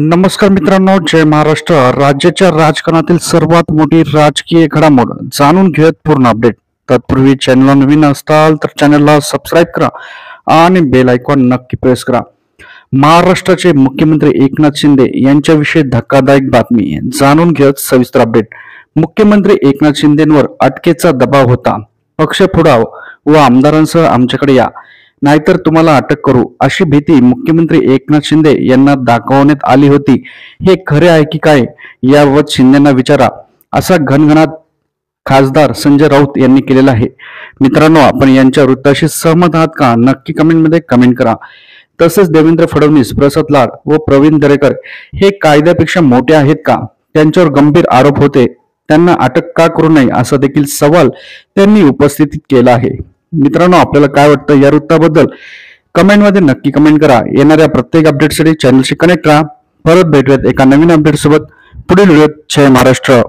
नमस्कार मित्रांनो, जय महाराष्ट्र. राज्याच्या राजकारणातील सर्वात मोठी राजकीय घडामोड जाणून घेत पूर्ण अपडेट. तत्पूर्वी चॅनलला नवीन असताल तर चॅनलला सबस्क्राईब करा आणि बेल आयकॉन नक्की प्रेस करा. महाराष्ट्राचे मुख्यमंत्री एकनाथ शिंदे यांच्याविषयी धक्कादायक बातमी जाणून घेत सविस्तर अपडेट. मुख्यमंत्री एकनाथ शिंदेंवर अटकेचा दबाव होता. पक्ष फोडाव व आमदारांसह आमच्याकडे या, नाहीतर तुम्हाला अटक करू, अशी भीती मुख्यमंत्री एकनाथ शिंदे यांना दाखवण्यात आली होती. हे खरे आहे की काय याबाबत शिंदेंना विचारा, असा घणघणाट खासदार संजय राऊत यांनी केलेला आहे. मित्रांनो, आपण यांच्या वृत्ताशी सहमत आहात का? नक्की कमेंटमध्ये कमेंट करा. तसेच देवेंद्र फडणवीस, प्रसाद लाड व प्रवीण दरेकर हे कायद्यापेक्षा मोठे आहेत का? त्यांच्यावर गंभीर आरोप होते, त्यांना अटक का करू नये असा देखील सवाल त्यांनी उपस्थित केला आहे. मित्रांनो, आपल्याला काय वाटतं या वृत्ताबद्दल कमेंटमध्ये नक्की कमेंट करा. येणाऱ्या प्रत्येक अपडेटसाठी चॅनलशी कनेक्ट राहा. परत भेटूयात एका नवीन अपडेट सोबत पुढील व्हिडिओत. जय महाराष्ट्र.